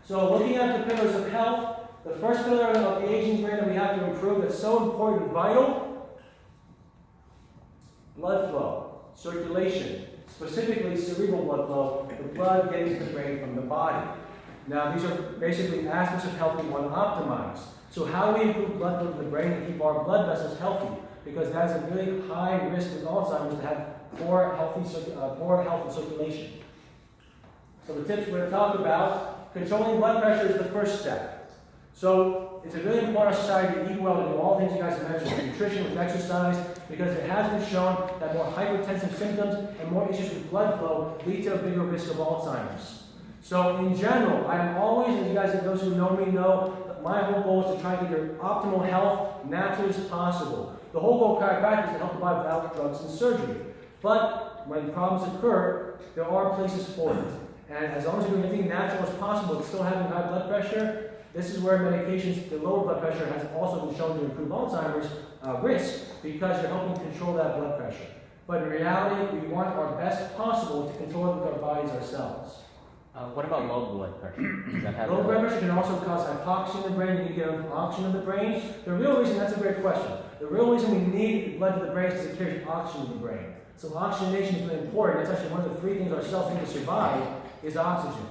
So looking at the pillars of health, the first pillar of the aging brain that we have to improve that's so important, vital, blood flow, circulation, specifically cerebral blood flow, the blood getting to the brain from the body. Now these are basically aspects of health we want to optimize. So how do we improve blood flow to the brain and keep our blood vessels healthy? Because that is a really high risk with Alzheimer's to have poor health and circulation. So the tips we're going to talk about, controlling blood pressure is the first step. So it's a really important in our society to eat well, to do all the things you guys mentioned, with nutrition, with exercise, because it has been shown that more hypertensive symptoms and more issues with blood flow lead to a bigger risk of Alzheimer's. So in general, I am always, as you guys, those who know me know, that my whole goal is to try and get your optimal health naturally as possible. The whole goal of chiropractic is to help the body without drugs and surgery. But when problems occur, there are places for it. And as long as you're doing everything natural as possible, but still having high blood pressure, this is where medications to lower blood pressure has also been shown to improve Alzheimer's risk, because you're helping control that blood pressure. But in reality, we want our best possible to control it with our bodies ourselves. What about low blood pressure? Does that have low blood pressure can also cause hypoxia in the brain. You need to get enough oxygen in the brain. The real reason, that's a great question. The real reason we need blood to the brain is because it carries oxygen in the brain. So oxygenation is really important. It's actually one of the three things our cells need to survive is oxygen.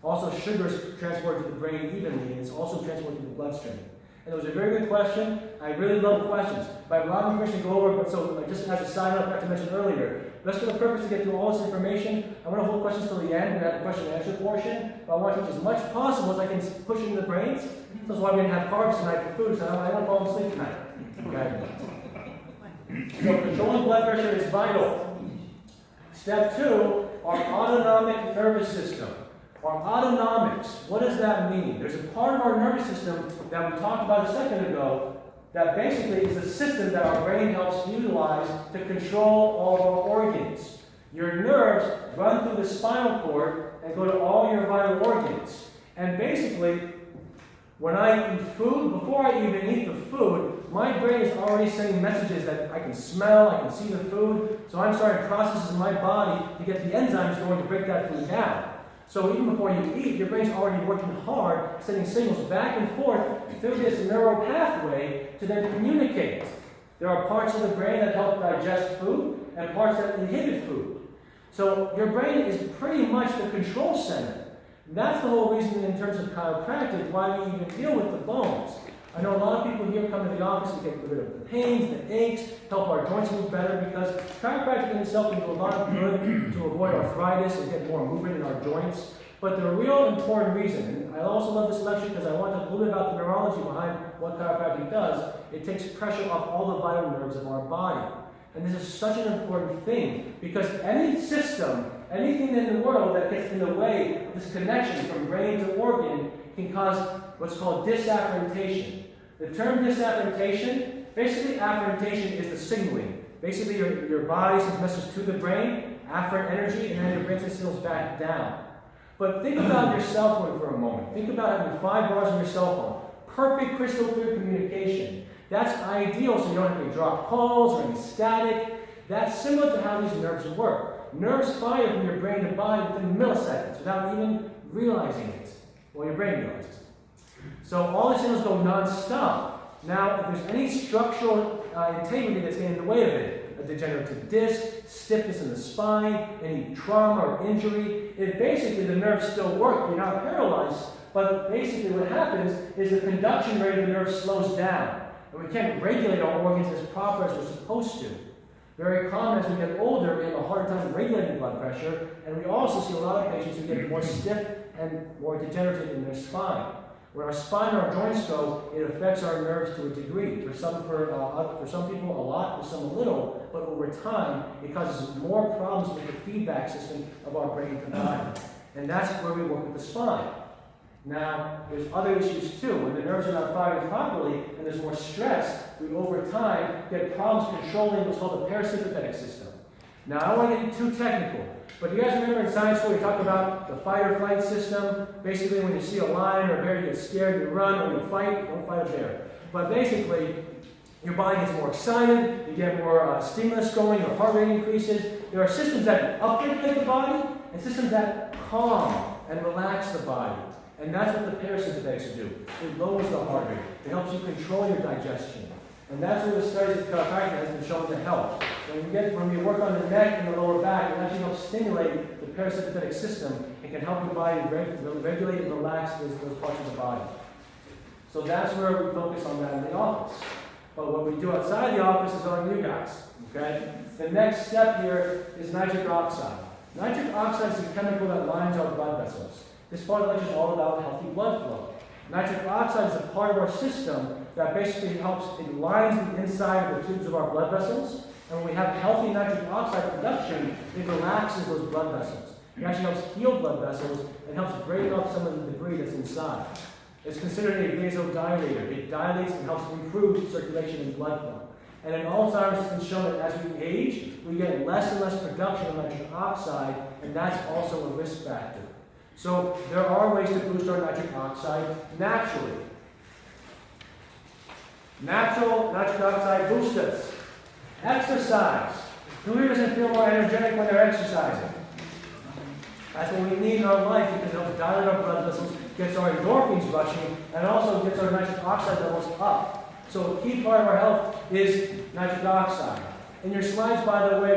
Also, sugar is transported to the brain evenly, and it's also transported to the bloodstream. And it was a very good question. I really love questions. But a lot of information to go over, but so just as a side note, I forgot to mention earlier, just for the purpose to get through all this information, I want to hold questions till the end. We have the question and answer portion. But I want to teach as much possible as I can push into the brains. So that's why we didn't have carbs tonight for food, so I don't fall asleep tonight. Okay? So controlling blood pressure is vital. Step 2, our autonomic nervous system. Our autonomics, what does that mean? There's a part of our nervous system that we talked about a second ago that basically is a system that our brain helps utilize to control all of our organs. Your nerves run through the spinal cord and go to all your vital organs. And basically, when I eat food, before I even eat the food, my brain is already sending messages that I can smell, I can see the food, so I'm starting processes in my body to get the enzymes going to break that food down. So even before you eat, your brain's already working hard, sending signals back and forth through this neural pathway to then communicate. There are parts of the brain that help digest food and parts that inhibit food. So your brain is pretty much the control center. That's the whole reason in terms of chiropractic why we even deal with the bones. I know a lot of people here come to the office to get rid of the pains, the aches, help our joints move better, because chiropractic in itself can do a lot of good to avoid arthritis and get more movement in our joints. But the real important reason, and I also love this lecture because I want to talk a little bit about the neurology behind what chiropractic does, it takes pressure off all the vital nerves of our body. And this is such an important thing, because any system, anything in the world that gets in the way of this connection from brain to organ can cause what's called disafferentation. The term disafferentation, basically afferentation is the signaling. Basically your body sends messages to the brain, afferent energy, and then your brain sends signals back down. But think about your cell phone for a moment. Think about having 5 bars on your cell phone. Perfect crystal clear communication. That's ideal so you don't have any dropped calls or any static. That's similar to how these nerves work. Nerves fire from your brain to body within milliseconds without even realizing it. Well, your brain realizes it. So all the signals go non-stop. Now, if there's any structural integrity that's getting in the way of it, a degenerative disc, stiffness in the spine, any trauma or injury, basically the nerves still work. You're not paralyzed, but basically what happens is the conduction rate of the nerve slows down. And we can't regulate our organs as proper as we're supposed to. Very common as we get older, we have a harder time regulating blood pressure, and we also see a lot of patients who get more stiff and more degenerative in their spine. When our spine or our joints go, it affects our nerves to a degree. For some people, a lot, for some, a little. But over time, it causes more problems with the feedback system of our brain to the body. And that's where we work with the spine. Now, there's other issues too. When the nerves are not firing properly and there's more stress, we over time get problems controlling what's called the parasympathetic system. Now, I don't want to get too technical, but you guys remember in science school we talked about the fight or flight system? Basically, when you see a lion or a bear, you get scared, you run, or you fight. Don't fight a bear. But basically, your body gets more excited, you get more stimulus going, your heart rate increases. There are systems that upregulate the body and systems that calm and relax the body. And that's what the parasympathetics do. It lowers the heart rate. It helps you control your digestion. And that's where the studies of chiropractic has been shown to help. When we work on the neck and the lower back, it actually helps stimulate the parasympathetic system. It can help your body regulate and relax those parts of the body. So that's where we focus on that in the office. But what we do outside the office is on you guys. Okay? The next step here is nitric oxide. Nitric oxide is a chemical that lines our blood vessels. This part of the lecture is all about healthy blood flow. Nitric oxide is a part of our system that basically helps, it lines the inside of the tubes of our blood vessels. And when we have healthy nitric oxide production, it relaxes those blood vessels. It actually helps heal blood vessels and helps break up some of the debris that's inside. It's considered a vasodilator. It dilates and helps improve circulation and blood flow. And in Alzheimer's, it's been shown that as we age, we get less and less production of nitric oxide, and that's also a risk factor. So there are ways to boost our nitric oxide naturally. Natural nitric oxide boosters. Exercise. Who here doesn't feel more energetic when they're exercising? That's what we need in our life because it helps dilate our blood vessels, gets our endorphins rushing, and also gets our nitric oxide levels up. So a key part of our health is nitric oxide. In your slides, by the way,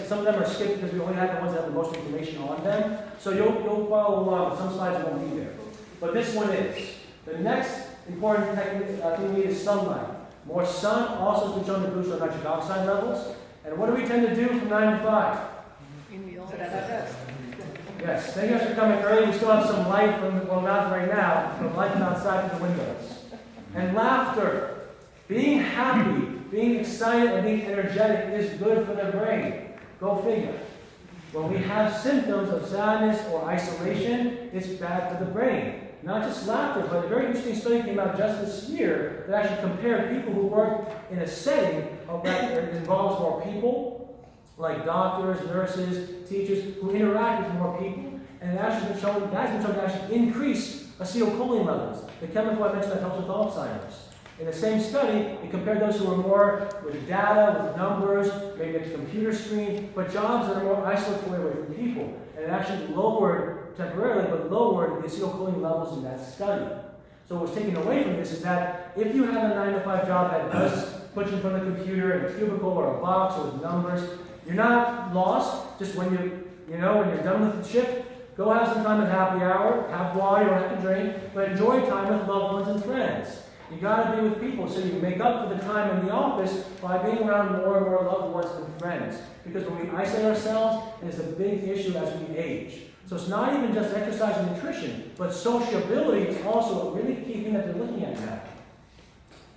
some of them are skipped because we only have the ones that have the most information on them. So you'll follow along, but some slides won't be there. But this one is. The next important thing we need is sunlight. More sun also has been shown to boost our nitric oxide levels. And what do we tend to do from 9 to 5? Yes, thank you guys for coming early. We still have some light from, well, not right now, from light from outside through the windows. And laughter. Being happy, being excited, and being energetic is good for the brain. Go figure. When we have symptoms of sadness or isolation, it's bad for the brain. Not just laughter, but a very interesting study came out just this year that actually compared people who work in a setting that involves more people, like doctors, nurses, teachers, who interact with more people, and that's been shown to actually increase acetylcholine levels, the chemical I mentioned that helps with Alzheimer's. In the same study, it compared those who were more with data, with numbers, maybe at the computer screen, but jobs that are more isolated away from people. And it actually lowered, temporarily, but lowered the acetylcholine levels in that study. So what's taken away from this is that if you have a 9 to 5 job that does put you in front of the computer in a cubicle or a box or with numbers, you're not lost. Just when when you're done with the shift, go have some time at happy hour, have water, you don't have to drink, but enjoy time with loved ones and friends. You got to be with people so you make up for the time in the office by being around more and more loved ones and friends. Because when we isolate ourselves, it's a big issue as we age. So it's not even just exercise and nutrition, but sociability is also a really key thing that they're looking at now.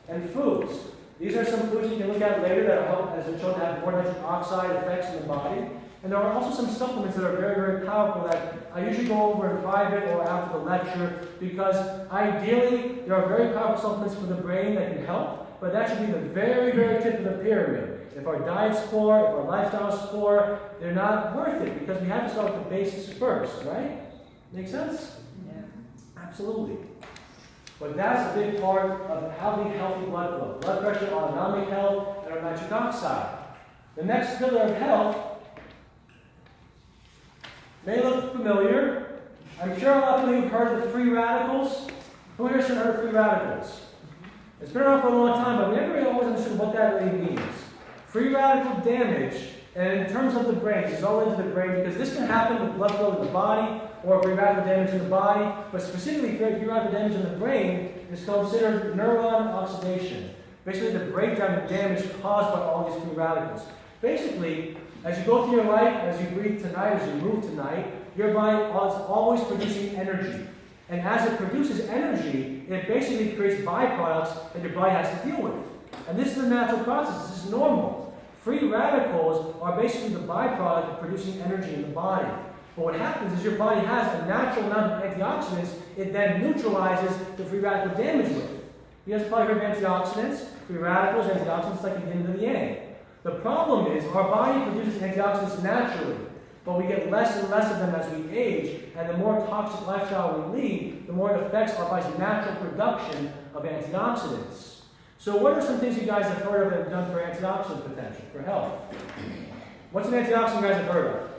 And foods. These are some foods you can look at later that will help, as they're shown to have more nitric oxide effects in the body. And there are also some supplements that are very, very powerful that I usually go over in private or after the lecture because ideally there are very powerful supplements for the brain that can help, but that should be the very, very tip of the pyramid. If our diet score, if our lifestyle score, they're not worth it because we have to start with the basics first, right? Make sense? Yeah. Absolutely. But that's a big part of having healthy blood flow. Blood pressure, autonomic health, and our nitric oxide. The next pillar of health may look familiar. I'm sure a lot of you have heard of the free radicals. Who here has heard of free radicals? It's been around for a long time, but we never really always understood what that really means. Free radical damage, and in terms of the brain, this is all into the brain because this can happen with blood flow in the body or free radical damage in the body, but specifically free radical damage in the brain is considered neuron oxidation. Basically, the breakdown and damage caused by all these free radicals. Basically, as you go through your life, as you breathe tonight, as you move tonight, your body is always producing energy. And as it produces energy, it basically creates byproducts that your body has to deal with. And this is a natural process. This is normal. Free radicals are basically the byproduct of producing energy in the body. But what happens is your body has a natural amount of antioxidants it then neutralizes the free radical damage with. You guys probably heard of antioxidants. Free radicals, antioxidants like the yin and the yang. The problem is our body produces antioxidants naturally, but we get less and less of them as we age, and the more toxic lifestyle we lead, the more it affects our body's natural production of antioxidants. So what are some things you guys have heard of and done for antioxidant potential, for health? What's an antioxidant you guys have heard of?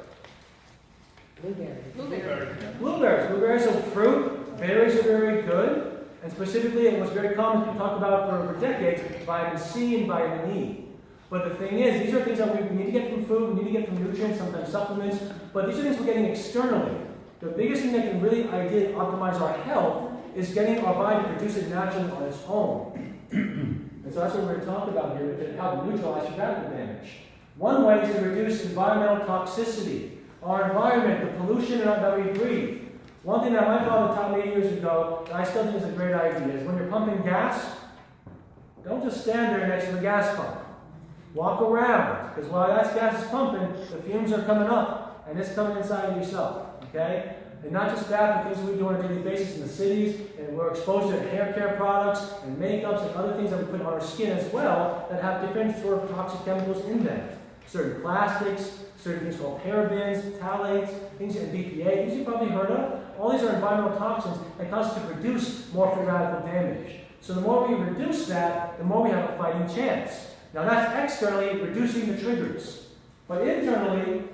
Blueberries, so fruit, berries are very good. And specifically, it was very common to talk about for decades, vitamin C and vitamin E. But the thing is, these are things that we need to get from food, we need to get from nutrients, sometimes supplements, but these are things we're getting externally. The biggest thing that can really ideally optimize our health is getting our body to produce it naturally on its own. And so that's what we're going to talk about here, to help neutralize free radical damage. One way is to reduce environmental toxicity. Our environment, the pollution that we breathe. One thing that my father taught me years ago, that I still think is a great idea, is when you're pumping gas, don't just stand there next to the gas pump. Walk around, because while that gas is pumping, the fumes are coming up, and it's coming inside of yourself, okay? And not just that, but things we do on a daily basis in the cities, and we're exposed to hair care products, and makeups, and other things that we put on our skin as well, that have different sort of toxic chemicals in them. Certain plastics, certain things called parabens, phthalates, things in BPA, things you've probably heard of. All these are environmental toxins that cause us to produce more free radical damage. So the more we reduce that, the more we have a fighting chance. Now that's externally reducing the triggers. But internally,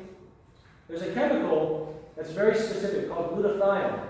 there's a chemical that's very specific called glutathione.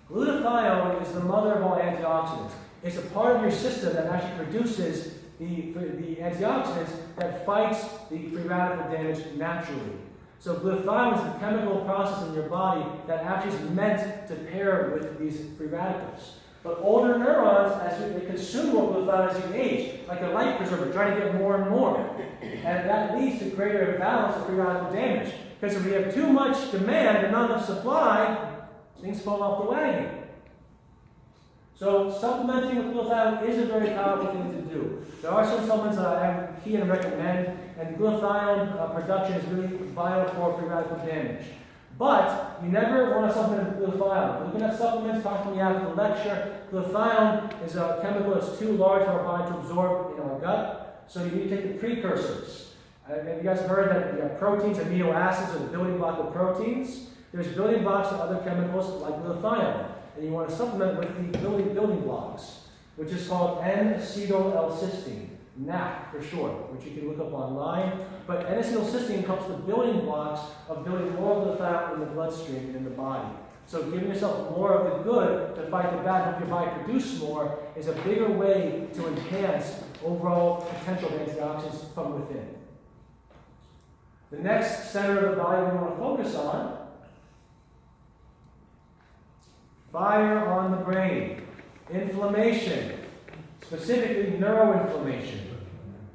Glutathione is the mother of all antioxidants. It's a part of your system that actually produces the antioxidants that fights the free radical damage naturally. So glutathione is the chemical process in your body that actually is meant to pair with these free radicals. But older neurons, they consume more glutathione as you age, like a life preserver, trying to get more and more. And that leads to greater imbalance of free radical damage. Because if we have too much demand and not enough supply, things fall off the wagon. So supplementing with glutathione is a very powerful thing to do. There are some supplements that I key and recommend, and glutathione production is really vital for free radical damage. But you never want to supplement with glutathione. Looking at supplements, talk to me after the lecture. Glutathione is a chemical that's too large for our body to absorb in our gut, so you need to take the precursors. Have you guys heard that proteins, amino acids are the building block of proteins? There's building blocks of other chemicals like glutathione. And you want to supplement with the building blocks, which is called N-acetyl-L-cysteine, NAC for short, which you can look up online. But N-acetylcysteine helps the building blocks of building more glutathione in the bloodstream and in the body. So giving yourself more of the good to fight the bad, help your body produce more, is a bigger way to enhance overall potential of antioxidants from within. The next center of the body we want to focus on, fire on the brain, inflammation, specifically neuroinflammation.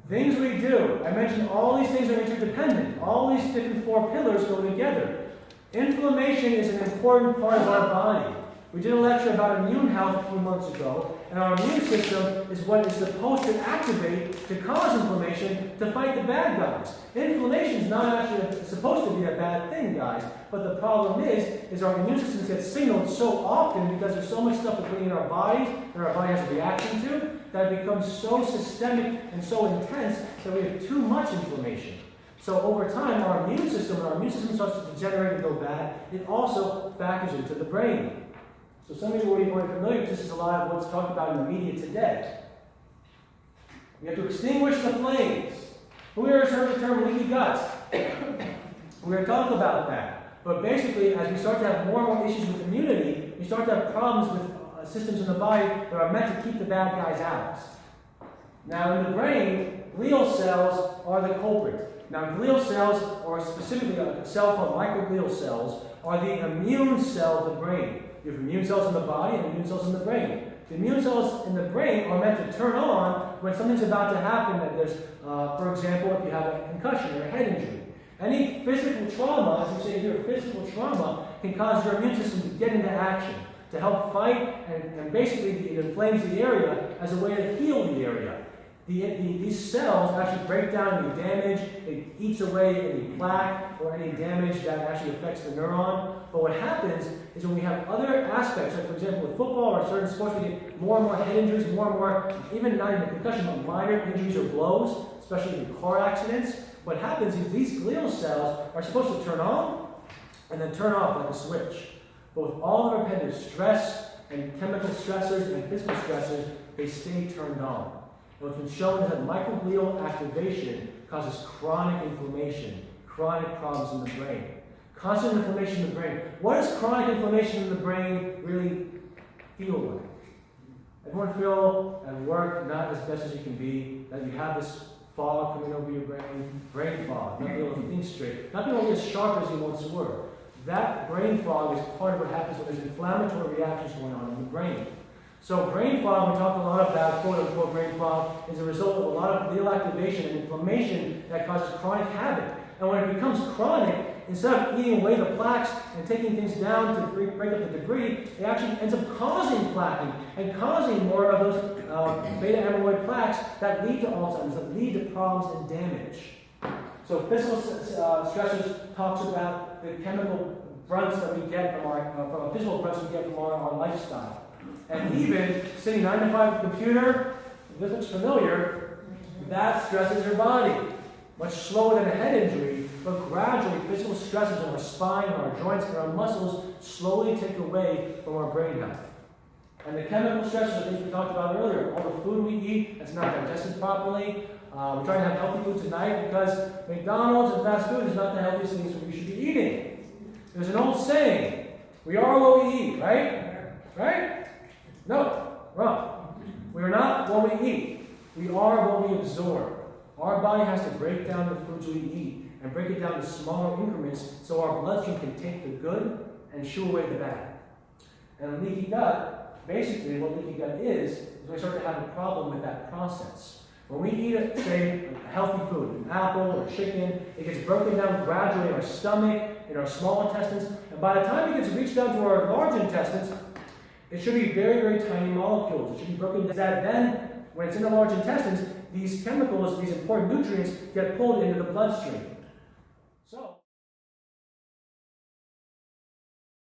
Things we do. I mentioned all these things are interdependent. All these different four pillars go together. Inflammation is an important part of our body. We did a lecture about immune health a few months ago, and our immune system is what is supposed to activate to cause inflammation to fight the bad guys. Inflammation is not actually supposed to be a bad thing, guys, but the problem is our immune system gets signaled so often because there's so much stuff we're putting in our bodies that our body has a reaction to, that it becomes so systemic and so intense that we have too much inflammation. So over time, when our immune system starts to degenerate and go bad, it also factors into the brain. So some of you are already familiar with this. Is a lot of what's talked about in the media today. We have to extinguish the flames. Who here has heard the term leaky guts? We're going to talk about that. But basically, as we start to have more and more issues with immunity, we start to have problems with systems in the body that are meant to keep the bad guys out. Now, in the brain, glial cells are the culprit. Now, glial cells, or specifically a cell called microglial cells, are the immune cell of the brain. You have immune cells in the body and immune cells in the brain. The immune cells in the brain are meant to turn on when something's about to happen. That there's, for example, if you have a concussion or a head injury. Any physical trauma, as you say here, physical trauma can cause your immune system to get into action, to help fight, and basically it inflames the area as a way to heal the area. These cells actually break down any damage, it eats away any plaque or any damage that actually affects the neuron. But what happens is when we have other aspects, like for example with football or certain sports, we get more and more head injuries, more and more, even not even concussion, but minor injuries or blows, especially in car accidents. What happens is these glial cells are supposed to turn on and then turn off like a switch. But with all the repetitive stress and chemical stressors and physical stressors, they stay turned on. And what's been shown is that microglial activation causes chronic inflammation, chronic problems in the brain. Constant inflammation in the brain. What does chronic inflammation in the brain really feel like? Everyone feel at work not as best as you can be, that you have this fog coming over your brain fog, not being able to think straight, not being able to be as sharp as you once were. That brain fog is part of what happens when there's inflammatory reactions going on in the brain. So brain fog, we talk a lot about quote-unquote brain fog, is a result of a lot of glial activation and inflammation that causes chronic havoc. And when it becomes chronic, instead of eating away the plaques and taking things down to break up the debris, it actually ends up causing plaquing and causing more of those beta amyloid plaques that lead to Alzheimer's, that lead to problems and damage. So physical stressors talks about the chemical grunts that we get from our physical grunts we get from our lifestyle. And even sitting 9 to 5 at the computer, if this looks familiar, that stresses your body. Much slower than a head injury, but gradually physical stresses on our spine, our joints, and our muscles slowly take away from our brain health. And the chemical stresses are things we talked about earlier. All the food we eat that's not digested properly. We're trying to have healthy food tonight because McDonald's and fast food is not the healthiest things that we should be eating. There's an old saying, we are what we eat, right? Right? No, wrong. We are not what we eat. We are what we absorb. Our body has to break down the foods we eat and break it down to smaller increments so our bloodstream can take the good and shoo away the bad. And leaky gut, basically what leaky gut is we start to have a problem with that process. When we eat, say, a healthy food, an apple or chicken, it gets broken down gradually in our stomach, in our small intestines, and by the time it gets reached down to our large intestines, it should be very, very tiny molecules. It should be broken down. That then, when it's in the large intestines, these chemicals, these important nutrients, get pulled into the bloodstream. So